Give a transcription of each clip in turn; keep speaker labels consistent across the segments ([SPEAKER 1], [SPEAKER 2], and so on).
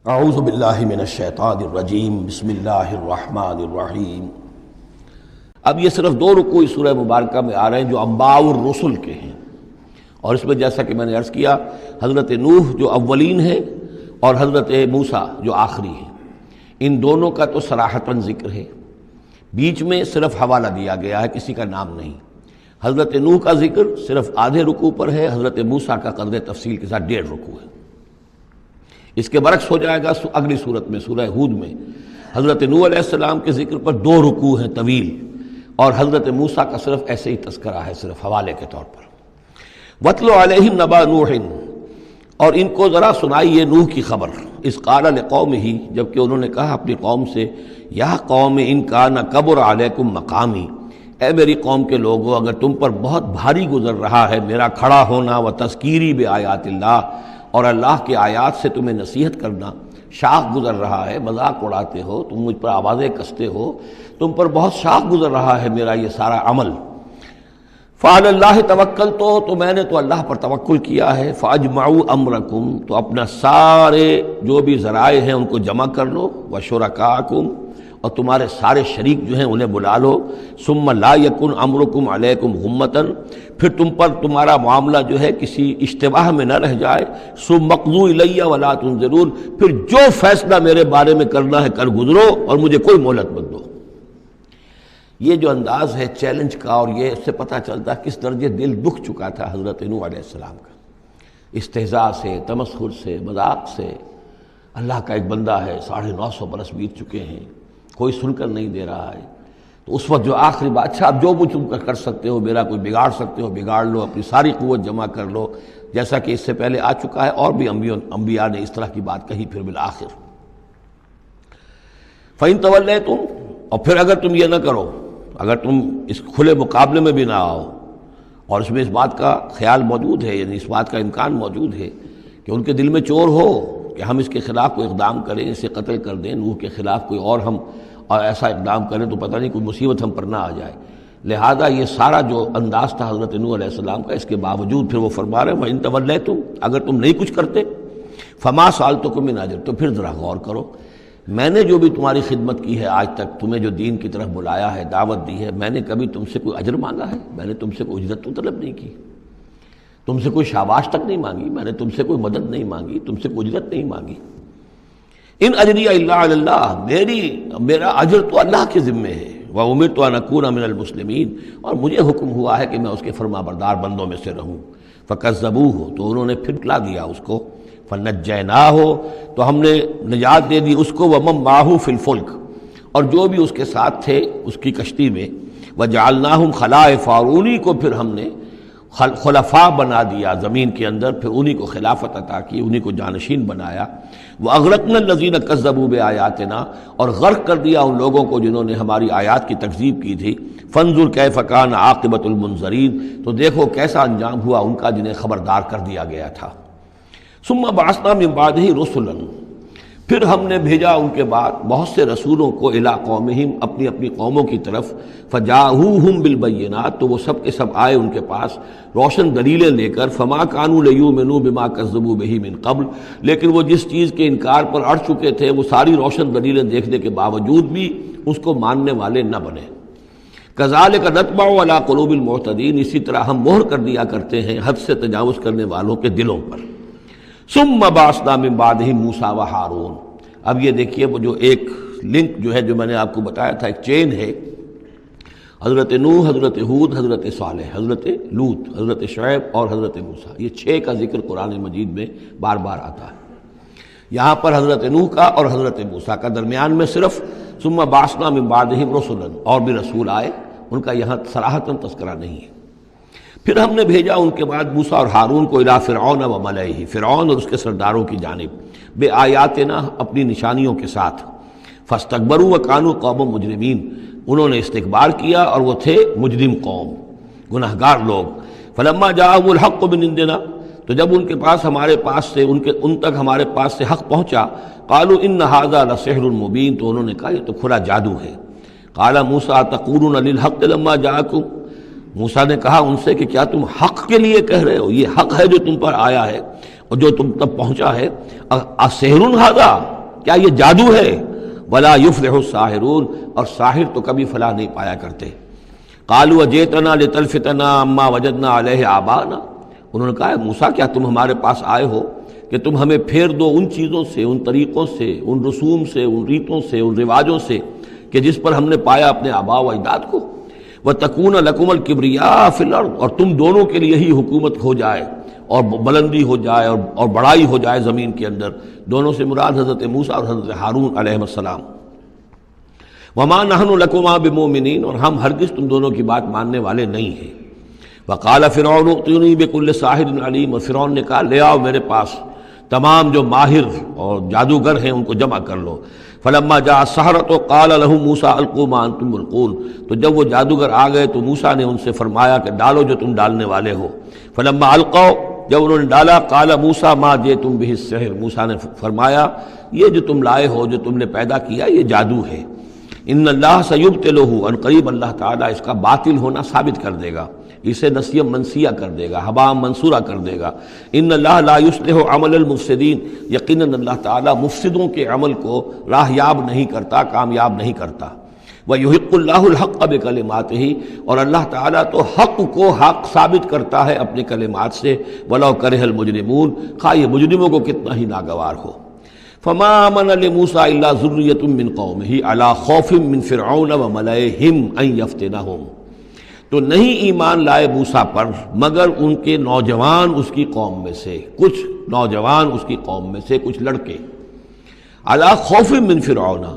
[SPEAKER 1] اعوذ باللہ من الشیطان الرجیم بسم اللہ الرحمن الرحیم۔ اب یہ صرف دو رکوع سورہ مبارکہ میں آ رہے ہیں جو انباء الرسل کے ہیں، اور اس میں جیسا کہ میں نے عرض کیا حضرت نوح جو اولین ہیں اور حضرت موسیٰ جو آخری ہیں، ان دونوں کا تو صراحتاً ذکر ہے، بیچ میں صرف حوالہ دیا گیا ہے، کسی کا نام نہیں۔ حضرت نوح کا ذکر صرف آدھے رکوع پر ہے، حضرت موسیٰ کا قدر تفصیل کے ساتھ 1.5 رکوع ہے۔ اس کے برعکس ہو جائے گا اگلی صورت میں، سورہ ہود میں حضرت نوح علیہ السلام کے ذکر پر 2 رکوع ہیں طویل، اور حضرت موسیٰ کا صرف ایسے ہی تذکرہ ہے، صرف حوالے کے طور پر۔ وَاتْلُ عَلَيْهِمْ نَبَأَ نُوحٍ، اور ان کو ذرا سنائیے نوح کی خبر۔ اذ قال لقومہ، جبکہ انہوں نے کہا اپنی قوم سے، یا قوم ان کان کبر علیکم مقامی، اے میری قوم کے لوگوں، اگر تم پر بہت بھاری گزر رہا ہے میرا کھڑا ہونا، و تذکیری بآیات اللہ، اور اللہ کے آیات سے تمہیں نصیحت کرنا، شاق گزر رہا ہے، مذاق اڑاتے ہو تم، مجھ پر آوازیں کستے ہو، تم پر بہت شاق گزر رہا ہے میرا یہ سارا عمل۔ فعلی اللہ توکلت، تو میں نے تو اللہ پر توکل کیا ہے۔ فاجمعوا امرکم، تو اپنا سارے جو بھی ذرائع ہیں ان کو جمع کر لو، وشرکاکم، اور تمہارے سارے شریک جو ہیں انہیں بلا لو۔ ثم لا یکن امرکم علیکم غمۃ، پھر تم پر تمہارا معاملہ جو ہے کسی اشتباہ میں نہ رہ جائے۔ ثم اقضوا الی ولا تنظرون، پھر جو فیصلہ میرے بارے میں کرنا ہے کر گزرو اور مجھے کوئی مہلت مت دو۔ یہ جو انداز ہے چیلنج کا، اور یہ اس سے پتہ چلتا ہے کس درجے دل دکھ چکا تھا حضرت نوح علیہ السلام کا، استہزاء سے، تمسخر سے، مذاق سے۔ اللہ کا ایک بندہ ہے، 950 برس بیت چکے ہیں، کوئی سن کر نہیں دے رہا ہے، تو اس وقت جو آخری بادشاہ، اب جو مجھ تم کر سکتے ہو، میرا کوئی بگاڑ سکتے ہو بگاڑ لو، اپنی ساری قوت جمع کر لو، جیسا کہ اس سے پہلے آ چکا ہے، اور بھی انبیاء نے اس طرح کی بات کہی۔ پھر بالآخر فَإِن تَوَلَّيْتُمْ، اور پھر اگر تم یہ نہ کرو، اگر تم اس کھلے مقابلے میں بھی نہ آؤ، اور اس میں اس بات کا خیال موجود ہے، یعنی اس بات کا امکان موجود ہے کہ ان کے دل میں چور ہو کہ ہم اس کے خلاف کوئی اقدام کریں، اسے قتل کر دیں، نوح کے خلاف کوئی اور ہم ایسا اقدام کریں تو پتہ نہیں کوئی مصیبت ہم پر نہ آ جائے، لہذا یہ سارا جو انداز تھا حضرت نوح علیہ السلام کا، اس کے باوجود پھر وہ فرما رہے ہیں وَإِن تَوَلَّيْتُمْ، اگر تم نہیں کچھ کرتے، فَمَا سَأَلْتُكُم مِّنْ أَجْرٍ، تو پھر ذرا غور کرو، میں نے جو بھی تمہاری خدمت کی ہے آج تک، تمہیں جو دین کی طرف بلایا ہے، دعوت دی ہے، میں نے کبھی تم سے کوئی اجر مانگا ہے؟ میں نے تم سے کوئی اجرت تو طلب نہیں کی، تم سے کوئی شاباش تک نہیں مانگی، میں نے تم سے کوئی مدد نہیں مانگی، تم سے کوئی اجرت نہیں مانگی۔ ان اجری الا علی اللہ، میرا اجر تو اللہ کے ذمے ہے۔ وامرت ان اکون من المسلمین، اور مجھے حکم ہوا ہے کہ میں اس کے فرما بردار بندوں میں سے رہوں۔ فکذبوہ، تو انہوں نے پھٹلا دیا اس کو۔ فنجیناہ، تو ہم نے نجات دے دی اس کو، ومن معہ فی الفلک، اور جو بھی اس کے ساتھ تھے اس کی کشتی میں۔ وجعلناہم خلائف، اور انہی کو پھر ہم نے خلفاء بنا دیا زمین کے اندر، پھر انہی کو خلافت عطا کی، انہی کو جانشین بنایا۔ وَأَغْرَقْنَا الَّذِينَ كَذَّبُوا بِآيَاتِنَا، اور غرق کر دیا ان لوگوں کو جنہوں نے ہماری آیات کی تکذیب کی تھی۔ فَانظُرْ كَيْفَ كَانَ عَاقِبَةُ الْمُنذَرِينَ، تو دیکھو کیسا انجام ہوا ان کا جنہیں خبردار کر دیا گیا تھا۔ ثُمَّ بَعَثْنَا مِن بَعْدِهِ رُسُلًا، پھر ہم نے بھیجا ان کے بعد بہت سے رسولوں کو، الی قومہم، اپنی اپنی قوموں کی طرف۔ فجاءوہم بالبینات، تو وہ سب کے سب آئے ان کے پاس روشن دلیلیں لے کر۔ فما کانوا لیؤمنوا بما کذبوا بہ من قبل، لیکن وہ جس چیز کے انکار پر اڑ چکے تھے، وہ ساری روشن دلیلیں دیکھنے کے باوجود بھی اس کو ماننے والے نہ بنے۔ کذالک نطبع علی قلوب المعتدین، اسی طرح ہم مہر کر دیا کرتے ہیں حد سے تجاوز کرنے والوں کے دلوں پر۔ ثم بعثنا من بعدہم موسیٰ و ہارون، اب یہ دیکھیے وہ جو ایک لنک جو ہے، جو میں نے آپ کو بتایا تھا، ایک چین ہے، حضرت نوح، حضرت ہود، حضرت صالح، حضرت لوط، حضرت شعیب اور حضرت موسیٰ، یہ 6 کا ذکر قرآن مجید میں بار بار آتا ہے۔ یہاں پر حضرت نوح کا اور حضرت موسیٰ کا، درمیان میں صرف ثم بعثنا من بعدہم رسلا، اور بھی رسول آئے، ان کا یہاں صراحتاً تذکرہ نہیں ہے۔ پھر ہم نے بھیجا ان کے بعد موسیٰ اور ہارون کو الی فرعون و ملئہ، فرعون اور اس کے سرداروں کی جانب، بے آیاتنا، اپنی نشانیوں کے ساتھ۔ فاستکبروا وکانوا قوما مجرمین، انہوں نے استکبار کیا اور وہ تھے مجرم قوم، گناہگار لوگ۔ فلما جاءهم الحق من عندنا، تو جب ان کے پاس ہمارے پاس سے ان تک ہمارے پاس سے حق پہنچا، قالوا ان ھذا لسحر مبین، تو انہوں نے کہا یہ تو کھلا جادو ہے۔ قال موسیٰ تقولون للحق لما جاءکم، موسیٰ نے کہا ان سے کہ کیا تم حق کے لیے کہہ رہے ہو، یہ حق ہے جو تم پر آیا ہے؟ اور جو تم تب پہنچا ہے، اسحر ھذا، کیا یہ جادو ہے؟ ولا یفلح الساحرون، اور ساحر تو کبھی فلاح نہیں پایا کرتے۔ قالوا اجئتنا لتلفتنا عما وجدنا علیہ آباءنا، انہوں نے کہا موسیٰ کیا تم ہمارے پاس آئے ہو کہ تم ہمیں پھیر دو ان چیزوں سے، ان طریقوں سے، ان رسوم سے، ان ریتوں سے، ان رواجوں سے کہ جس پر ہم نے پایا اپنے آباء و اجداد کو، وَتَكُونَ لَكُمُ الْكِبْرِيَاءُ فِي الْأَرْضِ، اور تم دونوں کے لیے ہی حکومت ہو جائے اور بلندی ہو جائے اور بڑائی ہو جائے زمین کے اندر۔ دونوں سے مراد حضرت موسیٰ اور حضرت ہارون علیہ السلام۔ وَمَا نَحْنُ لَكُمَا بِمُؤْمِنِينَ، اور ہم ہرگز تم دونوں کی بات ماننے والے نہیں ہیں۔ وَقَالَ فِرْعَوْنُ ائْتُونِي بِكُلِّ سَاحِرٍ عَلِيمٍ، اور فرعون نے کہا لے آؤ میرے پاس تمام جو ماہر اور جادوگر ہیں ان کو جمع کر لو۔ فلما جاء السحرۃ قال لهم موسیٰ القوا ما انتم ملقون، تو جب وہ جادوگر آ گئے تو موسیٰ نے ان سے فرمایا کہ ڈالو جو تم ڈالنے والے ہو۔ فلما القوا، جب انہوں نے ڈالا، قال موسیٰ ما جئتم به السحر، موسیٰ نے فرمایا یہ جو تم لائے ہو، جو تم نے پیدا کیا، یہ جادو ہے۔ ان اللہ سیبطلہ، ان قریب اللہ تعالیٰ اس کا باطل ہونا ثابت کر دے گا، اسے نسیہ منسیہ کر دے گا، ہباء منصورہ کر دے گا۔ ان اللہ لا یصلح عمل المفسدین، یقیناً اللہ تعالیٰ مفسدوں کے عمل کو راہیاب نہیں کرتا، کامیاب نہیں کرتا۔ وَيُحِقُّ اللَّهُ الْحَقَّ بِكَلِمَاتِهِ، اور اللہ تعالیٰ تو حق کو حق ثابت کرتا ہے اپنی کلمات سے، وَلَوْ كَرِهَ الْمُجْرِمُونَ، خواہ یہ مجرموں کو کتنا ہی ناگوار ہو۔ فَمَا آمَنَ لِمُوسَىٰ إِلَّا ذُرِّيَّةٌ مِّن قَوْمِهِ عَلَىٰ خَوْفٍ مِّن فِرْعَوْنَ وَمَلَئِهِمْ أَن يَفْتِنَهُمْ، تو نہیں ایمان لائے موسیٰ پر مگر ان کے نوجوان اس کی قوم میں سے، کچھ نوجوان اس کی قوم میں سے، کچھ لڑکے، عَلَىٰ خَوْفٍ مِّن فِرْعَوْنَ،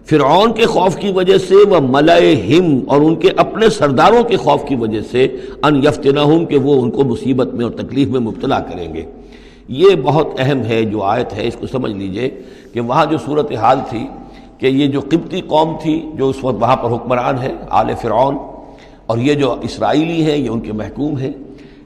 [SPEAKER 1] فرعون کے خوف کی وجہ سے، وہ ملئہم، اور ان کے اپنے سرداروں کے خوف کی وجہ سے، ان یفتنہم، کہ وہ ان کو مصیبت میں اور تکلیف میں مبتلا کریں گے۔ یہ بہت اہم ہے جو آیت ہے، اس کو سمجھ لیجئے کہ وہاں جو صورتحال تھی کہ یہ جو قبطی قوم تھی جو اس وقت وہاں پر حکمران ہے آل فرعون، اور یہ جو اسرائیلی ہیں یہ ان کے محکوم ہیں،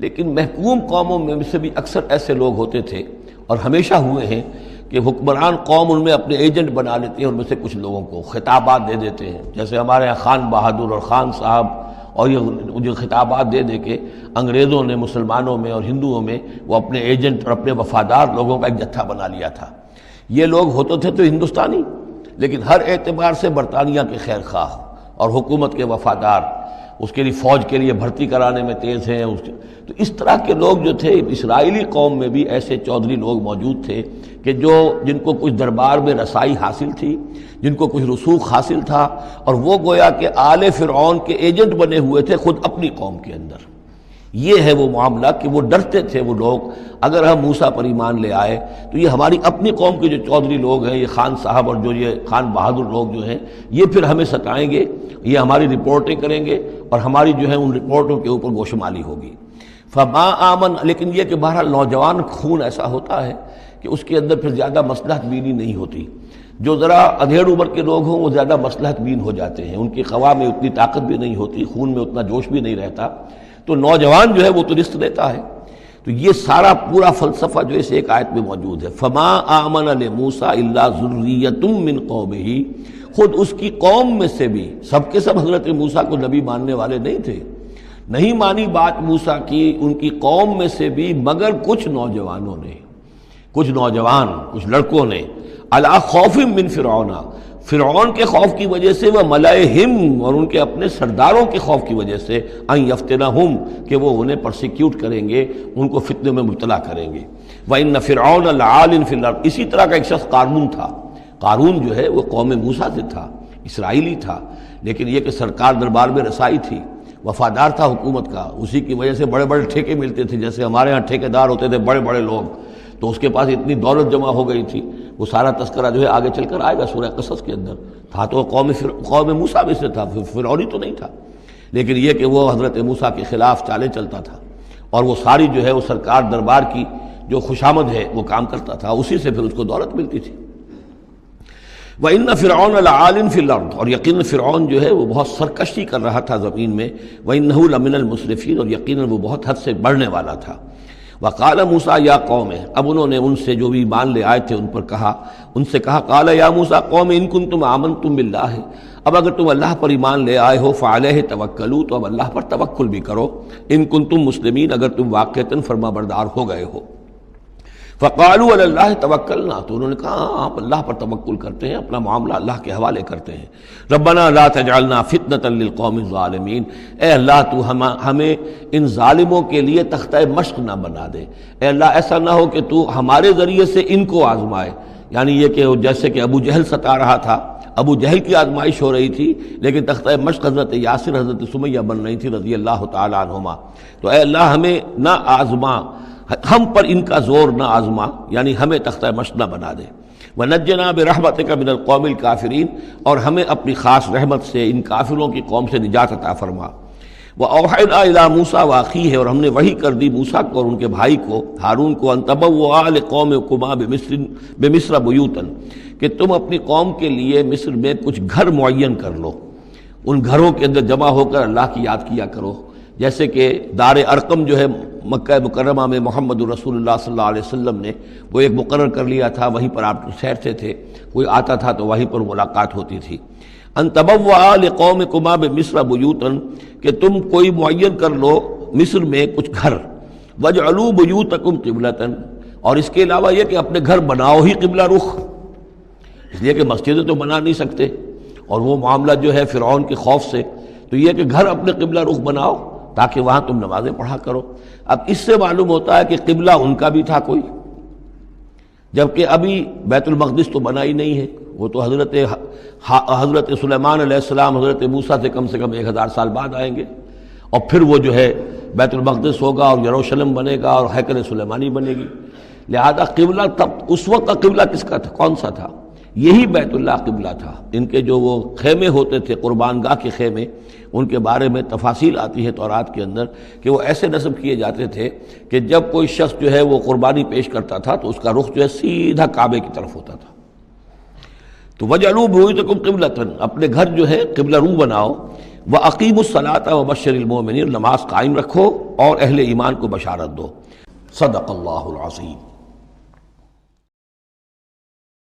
[SPEAKER 1] لیکن محکوم قوموں میں سے بھی اکثر ایسے لوگ ہوتے تھے اور ہمیشہ ہوئے ہیں کہ حکمران قوم ان میں اپنے ایجنٹ بنا لیتے ہیں، ان میں سے کچھ لوگوں کو خطابات دے دیتے ہیں، جیسے ہمارے یہاں خان بہادر اور خان صاحب، اور یہ جو خطابات دے دے کے انگریزوں نے مسلمانوں میں اور ہندوؤں میں وہ اپنے ایجنٹ اور اپنے وفادار لوگوں کا ایک جتھا بنا لیا تھا۔ یہ لوگ ہوتے تھے تو ہندوستانی، لیکن ہر اعتبار سے برطانیہ کے خیر خواہ اور حکومت کے وفادار، اس کے لیے فوج کے لیے بھرتی کرانے میں تیز ہیں۔ تو اس طرح کے لوگ جو تھے اسرائیلی قوم میں بھی ایسے چودھری لوگ موجود تھے کہ جن کو کچھ دربار میں رسائی حاصل تھی، جن کو کچھ رسوخ حاصل تھا، اور وہ گویا کہ آل فرعون کے ایجنٹ بنے ہوئے تھے خود اپنی قوم کے اندر۔ یہ ہے وہ معاملہ کہ وہ ڈرتے تھے وہ لوگ، اگر ہم موسیٰ پر ایمان لے آئے تو یہ ہماری اپنی قوم کے جو چودھری لوگ ہیں، یہ خان صاحب اور جو یہ خان بہادر لوگ جو ہیں، یہ پھر ہمیں ستائیں گے، یہ ہماری رپورٹیں کریں گے اور ہماری جو ہے ان رپورٹوں کے اوپر گوشمالی ہوگی۔ فما آمن، لیکن یہ کہ بہرحال نوجوان خون ایسا ہوتا ہے کہ اس کے اندر پھر زیادہ مصلحت بینی نہیں ہوتی۔ جو ذرا ادھیڑ عمر کے لوگ ہوں وہ زیادہ مصلحت بین ہو جاتے ہیں، ان کی خواہ میں اتنی طاقت بھی نہیں ہوتی، خون میں اتنا جوش بھی نہیں رہتا، تو نوجوان جو ہے وہ تو رزق دیتا ہے۔ تو یہ سارا پورا فلسفہ جو اس ایک آیت میں موجود ہے۔ فما آمن لموسیٰ الا ذریۃ من قومہ، خود اس کی قوم میں سے بھی سب کے سب حضرت موسیٰ کو نبی ماننے والے نہیں تھے، نہیں مانی بات موسیٰ کی ان کی قوم میں سے بھی مگر کچھ نوجوانوں نے، کچھ نوجوان، کچھ لڑکوں نے، علی خوف من فرعون، فرعون کے خوف کی وجہ سے، وہ ملئہم، اور ان کے اپنے سرداروں کے خوف کی وجہ سے، ان یفتنہم، کہ وہ انہیں پرسیکیوٹ کریں گے، ان کو فتنے میں مبتلا کریں گے۔ وَإِنَّ فِرْعَوْنَ لَعَالٍ فِي الْأَرْضِ، اسی طرح کا ایک شخص قارون تھا۔ قارون جو ہے وہ قوم موسیٰ سے تھا، اسرائیلی تھا، لیکن یہ کہ سرکار دربار میں رسائی تھی، وفادار تھا حکومت کا، اسی کی وجہ سے بڑے بڑے ٹھیکے ملتے تھے، جیسے ہمارے ہاں ٹھیکیدار ہوتے تھے بڑے بڑے لوگ، تو اس کے پاس اتنی دولت جمع ہو گئی تھی۔ وہ سارا تذکرہ جو ہے آگے چل کر آئے گا سورہ قصص کے اندر، تھا تو قوم موسیٰ میں سے تھا، فرعونی تو نہیں تھا، لیکن یہ کہ وہ حضرت موسیٰ کے خلاف چالیں چلتا تھا، اور وہ ساری جو ہے وہ سرکار دربار کی جو خوشامد ہے وہ کام کرتا تھا، اسی سے پھر اس کو دولت ملتی تھی۔ وَإِنَّ فِرْعَوْنَ لَعَالٍ فِي الْأَرْضِ، اور یقیناً فرعون جو ہے وہ بہت سرکشی کر رہا تھا زمین میں، وَإِنَّهُ لَمِنَ الْمُسْرِفِينَ، اور یقیناً وہ بہت حد سے بڑھنے والا تھا۔ وقال موسیٰ یا قوم، اب انہوں نے ان سے جو بھی ایمان لے آئے تھے ان پر کہا، ان سے کہا، قال یا موسیٰ قوم ان کنتم آمنتم باللہ، اب اگر تم اللہ پر ایمان لے آئے ہو، فعلیہ توکلوا، تو اب اللہ پر توکل بھی کرو، ان کنتم مسلمین، اگر تم واقعتاً فرما بردار ہو گئے ہو۔ فقالوا علی اللہ توکلنا، تو انہوں نے کہا ہاں آپ اللہ پر توکل کرتے ہیں، اپنا معاملہ اللہ کے حوالے کرتے ہیں۔ ربنا لا تجعلنا فتنة للقوم الظالمین، اے اللہ تو ہمیں ان ظالموں کے لیے تختہ مشق نہ بنا دے، اے اللہ ایسا نہ ہو کہ تو ہمارے ذریعے سے ان کو آزمائے، یعنی یہ کہ جیسے کہ ابو جہل ستا رہا تھا، ابو جہل کی آزمائش ہو رہی تھی، لیکن تختہ مشق حضرت یاسر حضرت سمیہ بن رہی تھی رضی اللہ تعالی عنہما، تو اے اللہ ہمیں نہ آزما، ہم پر ان کا زور نہ آزما، یعنی ہمیں تختہ مشق نہ بنا دے۔ وَنَجِّنَا بِرَحْمَتِكَ مِنَ الْقَوْمِ الْكَافِرِينَ، اور ہمیں اپنی خاص رحمت سے ان کافروں کی قوم سے نجات عطا فرما۔ وَأَوْحَيْنَا إِلَىٰ مُوسَىٰ وَأَخِيهِ، اور ہم نے وحی کر دی موسیٰ کو اور ان کے بھائی کو ہارون کو، أَن تَبَوَّآ لِقَوْمِكُمَا بِمِصْرَ بُيُوتًا، کہ تم اپنی قوم کے لیے مصر میں کچھ گھر معین کر لو، ان گھروں کے اندر جمع ہو کر اللہ کی یاد کیا کرو، جیسے کہ دار ارقم جو ہے مکہ مکرمہ میں محمد رسول اللہ صلی اللہ علیہ وسلم نے وہ ایک مقرر کر لیا تھا، وہیں پر آپ ٹھہرتے تھے، کوئی آتا تھا تو وہیں پر ملاقات ہوتی تھی۔ ان تبوأ لقومکما بمصر بیوتا، کہ تم کوئی معین کر لو مصر میں کچھ گھر، واجعلوا بیوتکم قبلۃ، اور اس کے علاوہ یہ کہ اپنے گھر بناؤ ہی قبلہ رخ، اس لیے کہ مسجدیں تو بنا نہیں سکتے، اور وہ معاملہ جو ہے فرعون کے خوف سے، تو یہ کہ گھر اپنے قبلہ رخ بناؤ تاکہ وہاں تم نمازیں پڑھا کرو۔ اب اس سے معلوم ہوتا ہے کہ قبلہ ان کا بھی تھا کوئی، جبکہ ابھی بیت المقدس تو بنا ہی نہیں ہے، وہ تو حضرت سلیمان علیہ السلام حضرت موسیٰ سے کم 1000 سال بعد آئیں گے، اور پھر وہ جو ہے بیت المقدس ہوگا اور یروشلم بنے گا اور ہیکل سلیمانی بنے گی، لہذا قبلہ تب اس وقت کا قبلہ کس کا تھا، کون سا تھا؟ یہی بیت اللہ قبلہ تھا۔ ان کے جو وہ خیمے ہوتے تھے قربان گاہ کے خیمے، ان کے بارے میں تفاصیل آتی ہے تورات کے اندر کہ وہ ایسے نصب کیے جاتے تھے کہ جب کوئی شخص جو ہے وہ قربانی پیش کرتا تھا تو اس کا رخ جو ہے سیدھا کعبے کی طرف ہوتا تھا۔ تو وَجْعَلُوا بُيُوتَكُمْ قِبْلَةً، اپنے گھر جو ہے قبلہ رو بناؤ، وَأَقِيمُوا الصَّلَاةَ وَبَشِّرِ الْمُؤْمِنِينَ، نماز قائم رکھو اور اہل ایمان کو بشارت دو۔ صدق اللہ العظیم۔